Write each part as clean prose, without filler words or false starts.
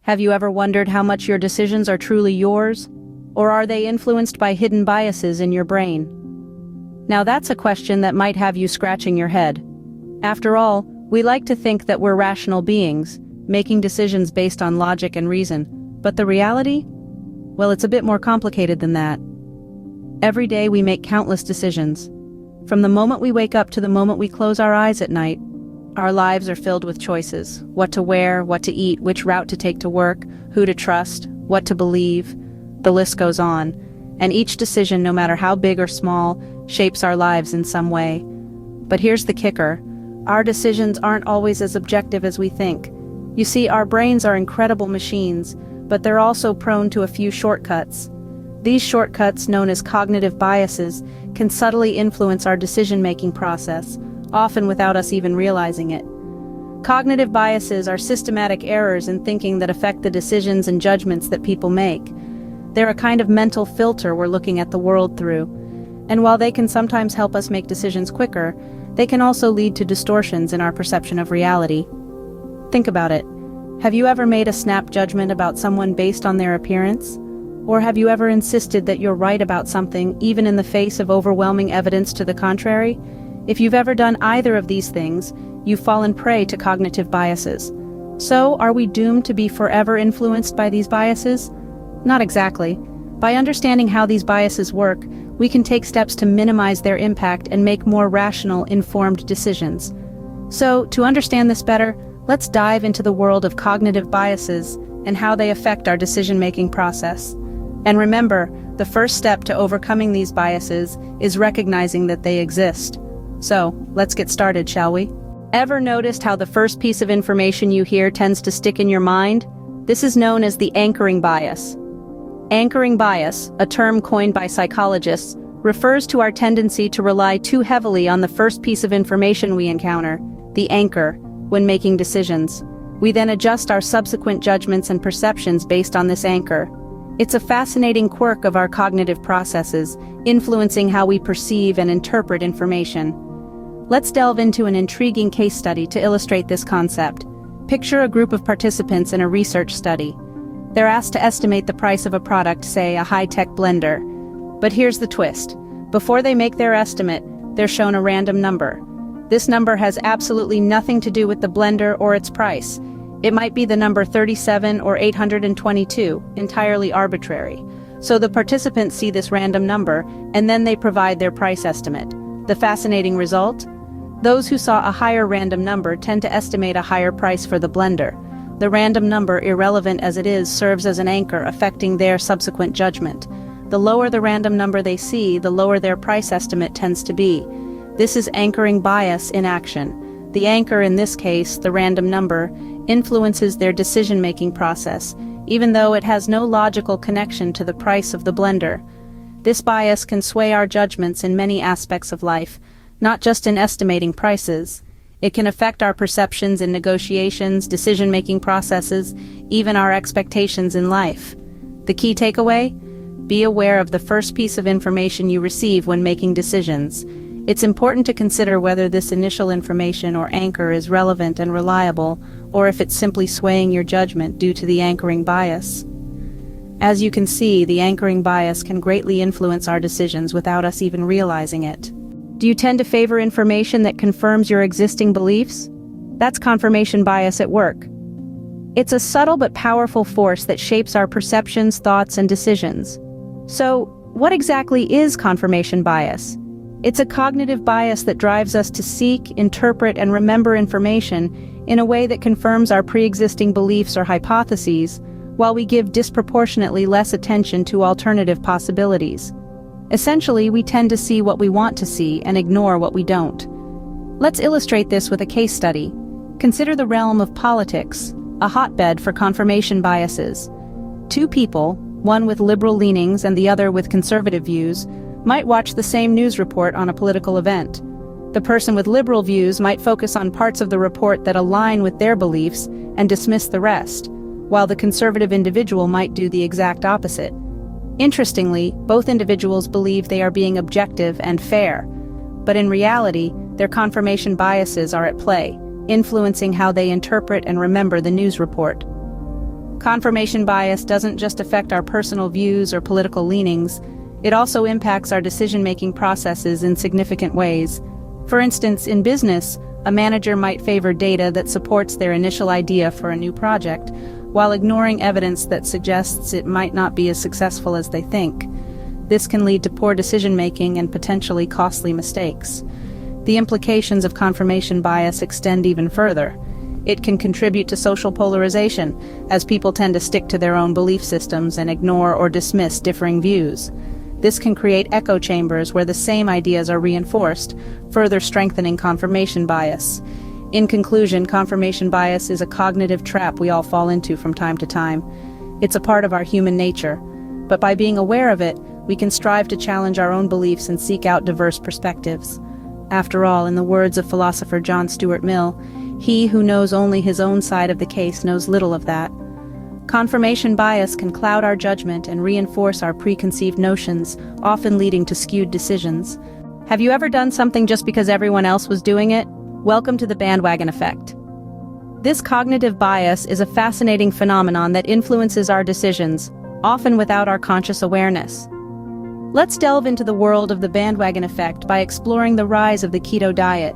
Have you ever wondered how much your decisions are truly yours? Or are they influenced by hidden biases in your brain? Now that's a question that might have you scratching your head. After all, we like to think that we're rational beings, making decisions based on logic and reason. But the reality? Well, it's a bit more complicated than that. Every day we make countless decisions. From the moment we wake up to the moment we close our eyes at night, our lives are filled with choices: what to wear, what to eat, which route to take to work, who to trust, what to believe. The list goes on. And each decision, no matter how big or small, shapes our lives in some way. But here's the kicker. Our decisions aren't always as objective as we think. You see, our brains are incredible machines, but they're also prone to a few shortcuts. These shortcuts, known as cognitive biases, can subtly influence our decision-making process, often without us even realizing it. Cognitive biases are systematic errors in thinking that affect the decisions and judgments that people make. They're a kind of mental filter we're looking at the world through. And while they can sometimes help us make decisions quicker, they can also lead to distortions in our perception of reality. Think about it. Have you ever made a snap judgment about someone based on their appearance? Or have you ever insisted that you're right about something, even in the face of overwhelming evidence to the contrary? If you've ever done either of these things, you've fallen prey to cognitive biases. So, are we doomed to be forever influenced by these biases? Not exactly. By understanding how these biases work, we can take steps to minimize their impact and make more rational, informed decisions. So, to understand this better, let's dive into the world of cognitive biases and how they affect our decision-making process. And remember, the first step to overcoming these biases is recognizing that they exist. So, let's get started, shall we? Ever noticed how the first piece of information you hear tends to stick in your mind? This is known as the anchoring bias. Anchoring bias, a term coined by psychologists, refers to our tendency to rely too heavily on the first piece of information we encounter, the anchor, when making decisions. We then adjust our subsequent judgments and perceptions based on this anchor. It's a fascinating quirk of our cognitive processes, influencing how we perceive and interpret information. Let's delve into an intriguing case study to illustrate this concept. Picture a group of participants in a research study. They're asked to estimate the price of a product, say a high-tech blender. But here's the twist. Before they make their estimate, they're shown a random number. This number has absolutely nothing to do with the blender or its price. It might be the number 37 or 822, entirely arbitrary. So the participants see this random number, and then they provide their price estimate. The fascinating result? Those who saw a higher random number tend to estimate a higher price for the blender. The random number, irrelevant as it is, serves as an anchor affecting their subsequent judgment. The lower the random number they see, the lower their price estimate tends to be. This is anchoring bias in action. The anchor, in this case, the random number, influences their decision-making process, even though it has no logical connection to the price of the blender. This bias can sway our judgments in many aspects of life, not just in estimating prices. It can affect our perceptions in negotiations, decision-making processes, even our expectations in life. The key takeaway? Be aware of the first piece of information you receive when making decisions. It's important to consider whether this initial information or anchor is relevant and reliable, or if it's simply swaying your judgment due to the anchoring bias. As you can see, the anchoring bias can greatly influence our decisions without us even realizing it. Do you tend to favor information that confirms your existing beliefs? That's confirmation bias at work. It's a subtle but powerful force that shapes our perceptions, thoughts, and decisions. So, what exactly is confirmation bias? It's a cognitive bias that drives us to seek, interpret, and remember information in a way that confirms our pre-existing beliefs or hypotheses, while we give disproportionately less attention to alternative possibilities. Essentially, we tend to see what we want to see and ignore what we don't. Let's illustrate this with a case study. Consider the realm of politics, a hotbed for confirmation biases. Two people, one with liberal leanings and the other with conservative views, might watch the same news report on a political event. The person with liberal views might focus on parts of the report that align with their beliefs and dismiss the rest, while the conservative individual might do the exact opposite. Interestingly, both individuals believe they are being objective and fair, but in reality, their confirmation biases are at play, influencing how they interpret and remember the news report. Confirmation bias doesn't just affect our personal views or political leanings, it also impacts our decision-making processes in significant ways. For instance, in business, a manager might favor data that supports their initial idea for a new project, while ignoring evidence that suggests it might not be as successful as they think. This can lead to poor decision-making and potentially costly mistakes. The implications of confirmation bias extend even further. It can contribute to social polarization, as people tend to stick to their own belief systems and ignore or dismiss differing views. This can create echo chambers where the same ideas are reinforced, further strengthening confirmation bias. In conclusion, confirmation bias is a cognitive trap we all fall into from time to time. It's a part of our human nature, but by being aware of it, we can strive to challenge our own beliefs and seek out diverse perspectives. After all, in the words of philosopher John Stuart Mill, he who knows only his own side of the case knows little of that. Confirmation bias can cloud our judgment and reinforce our preconceived notions, often leading to skewed decisions. Have you ever done something just because everyone else was doing it? Welcome to the bandwagon effect. This cognitive bias is a fascinating phenomenon that influences our decisions, often without our conscious awareness. Let's delve into the world of the bandwagon effect by exploring the rise of the keto diet.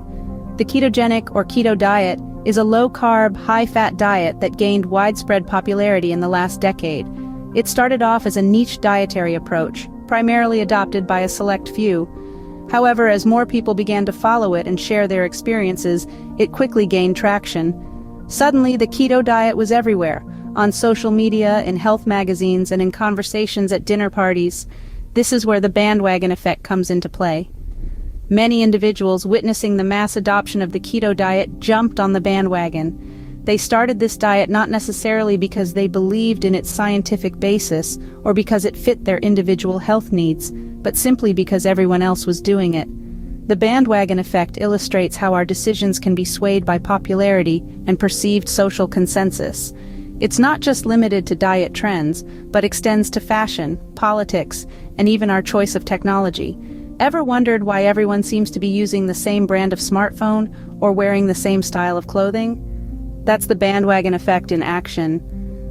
The ketogenic or keto diet is a low-carb, high-fat diet that gained widespread popularity in the last decade. It started off as a niche dietary approach, primarily adopted by a select few. However, as more people began to follow it and share their experiences, it quickly gained traction. Suddenly, the keto diet was everywhere, on social media, in health magazines, and in conversations at dinner parties. This is where the bandwagon effect comes into play. Many individuals witnessing the mass adoption of the keto diet jumped on the bandwagon. They started this diet not necessarily because they believed in its scientific basis or because it fit their individual health needs, but simply because everyone else was doing it. The bandwagon effect illustrates how our decisions can be swayed by popularity and perceived social consensus. It's not just limited to diet trends, but extends to fashion, politics, and even our choice of technology. Ever wondered why everyone seems to be using the same brand of smartphone or wearing the same style of clothing? That's the bandwagon effect in action.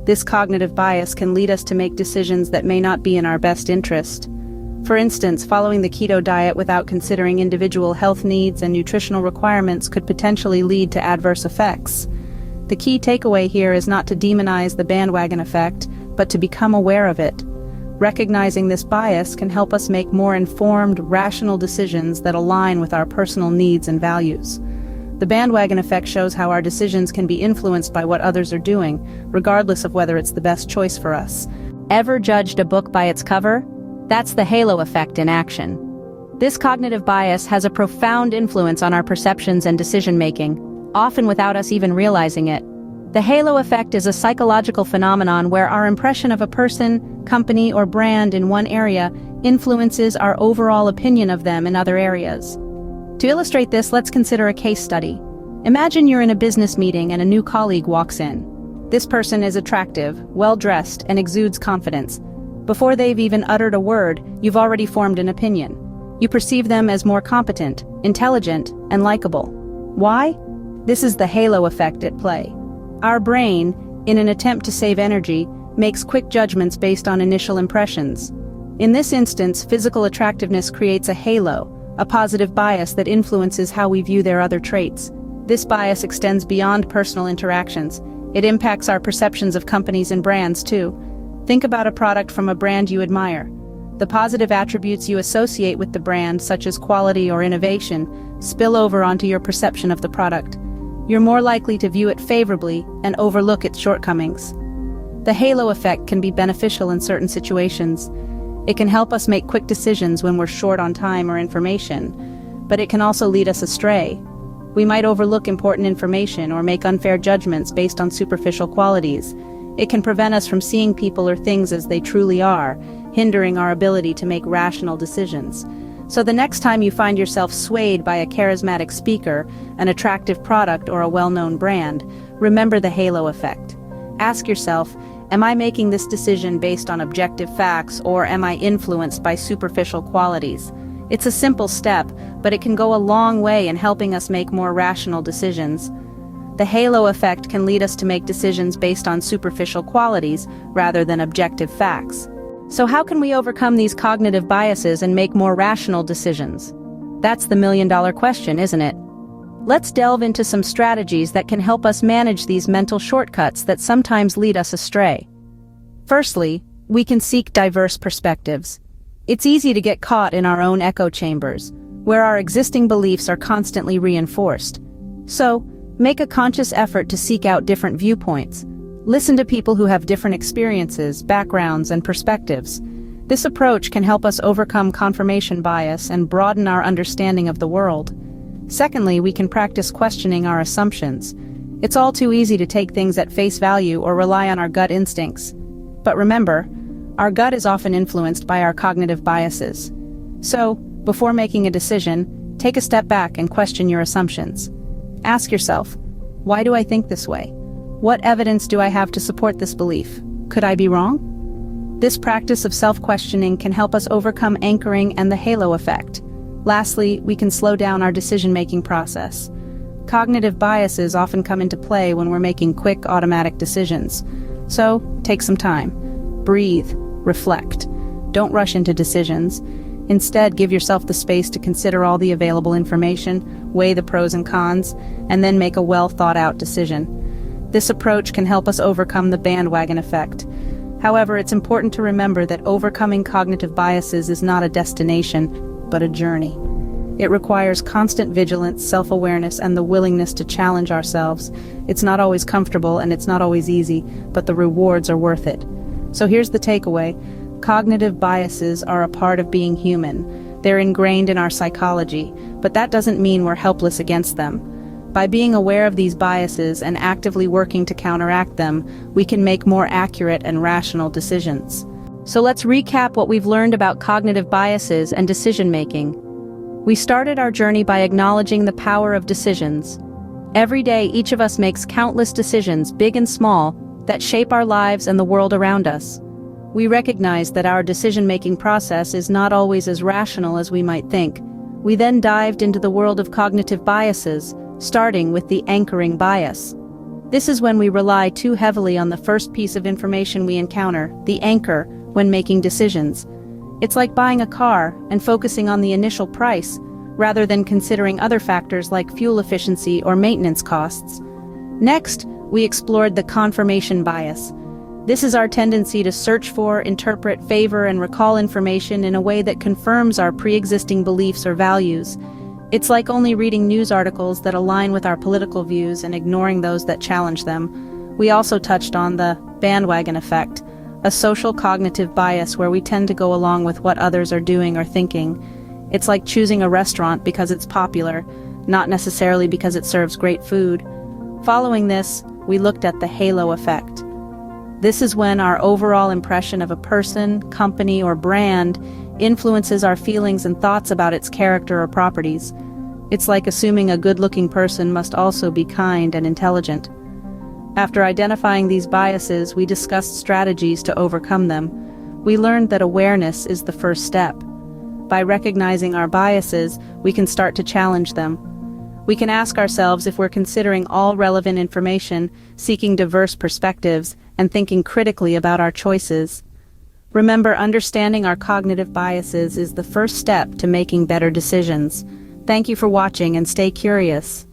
This cognitive bias can lead us to make decisions that may not be in our best interest. For instance, following the keto diet without considering individual health needs and nutritional requirements could potentially lead to adverse effects. The key takeaway here is not to demonize the bandwagon effect, but to become aware of it. Recognizing this bias can help us make more informed, rational decisions that align with our personal needs and values. The bandwagon effect shows how our decisions can be influenced by what others are doing, regardless of whether it's the best choice for us. Ever judged a book by its cover? That's the halo effect in action. This cognitive bias has a profound influence on our perceptions and decision-making, often without us even realizing it. The halo effect is a psychological phenomenon where our impression of a person, company, or brand in one area influences our overall opinion of them in other areas. To illustrate this, let's consider a case study. Imagine you're in a business meeting and a new colleague walks in. This person is attractive, well-dressed, and exudes confidence. Before they've even uttered a word, you've already formed an opinion. You perceive them as more competent, intelligent, and likable. Why? This is the halo effect at play. Our brain, in an attempt to save energy, makes quick judgments based on initial impressions. In this instance, physical attractiveness creates a halo, a positive bias that influences how we view their other traits. This bias extends beyond personal interactions. It impacts our perceptions of companies and brands too. Think about a product from a brand you admire. The positive attributes you associate with the brand, such as quality or innovation, spill over onto your perception of the product. You're more likely to view it favorably and overlook its shortcomings. The halo effect can be beneficial in certain situations. It can help us make quick decisions when we're short on time or information, but it can also lead us astray. We might overlook important information or make unfair judgments based on superficial qualities. It can prevent us from seeing people or things as they truly are, hindering our ability to make rational decisions. So the next time you find yourself swayed by a charismatic speaker, an attractive product, or a well-known brand, remember the halo effect. Ask yourself, am I making this decision based on objective facts, or am I influenced by superficial qualities? It's a simple step, but it can go a long way in helping us make more rational decisions. The halo effect can lead us to make decisions based on superficial qualities rather than objective facts. So how can we overcome these cognitive biases and make more rational decisions? That's the million-dollar question, isn't it? Let's delve into some strategies that can help us manage these mental shortcuts that sometimes lead us astray. Firstly, we can seek diverse perspectives. It's easy to get caught in our own echo chambers, where our existing beliefs are constantly reinforced. So, make a conscious effort to seek out different viewpoints. Listen to people who have different experiences, backgrounds, and perspectives. This approach can help us overcome confirmation bias and broaden our understanding of the world. Secondly, we can practice questioning our assumptions. It's all too easy to take things at face value or rely on our gut instincts. But remember, our gut is often influenced by our cognitive biases. So, before making a decision, take a step back and question your assumptions. Ask yourself, why do I think this way? What evidence do I have to support this belief? Could I be wrong? This practice of self-questioning can help us overcome anchoring and the halo effect. Lastly, we can slow down our decision-making process. Cognitive biases often come into play when we're making quick, automatic decisions. So, take some time. Breathe. Reflect. Don't rush into decisions. Instead, give yourself the space to consider all the available information, weigh the pros and cons, and then make a well-thought-out decision. This approach can help us overcome the bandwagon effect. However, it's important to remember that overcoming cognitive biases is not a destination, but a journey. It requires constant vigilance, self-awareness, and the willingness to challenge ourselves. It's not always comfortable and it's not always easy, but the rewards are worth it. So here's the takeaway. Cognitive biases are a part of being human. They're ingrained in our psychology, but that doesn't mean we're helpless against them. By being aware of these biases and actively working to counteract them, we can make more accurate and rational decisions. So let's recap what we've learned about cognitive biases and decision-making. We started our journey by acknowledging the power of decisions. Every day, each of us makes countless decisions, big and small, that shape our lives and the world around us. We recognize that our decision-making process is not always as rational as we might think. We then dived into the world of cognitive biases, starting with the anchoring bias. This is when we rely too heavily on the first piece of information we encounter, the anchor, when making decisions. It's like buying a car and focusing on the initial price, rather than considering other factors like fuel efficiency or maintenance costs. Next, we explored the confirmation bias. This is our tendency to search for, interpret, favor, and recall information in a way that confirms our pre-existing beliefs or values. It's like only reading news articles that align with our political views and ignoring those that challenge them. We also touched on the bandwagon effect, a social cognitive bias where we tend to go along with what others are doing or thinking. It's like choosing a restaurant because it's popular, not necessarily because it serves great food. Following this, we looked at the halo effect. This is when our overall impression of a person, company, or brand influences our feelings and thoughts about its character or properties. It's like assuming a good-looking person must also be kind and intelligent. After identifying these biases, we discussed strategies to overcome them. We learned that awareness is the first step. By recognizing our biases, we can start to challenge them. We can ask ourselves if we're considering all relevant information, seeking diverse perspectives, and thinking critically about our choices. Remember, understanding our cognitive biases is the first step to making better decisions. Thank you for watching and stay curious.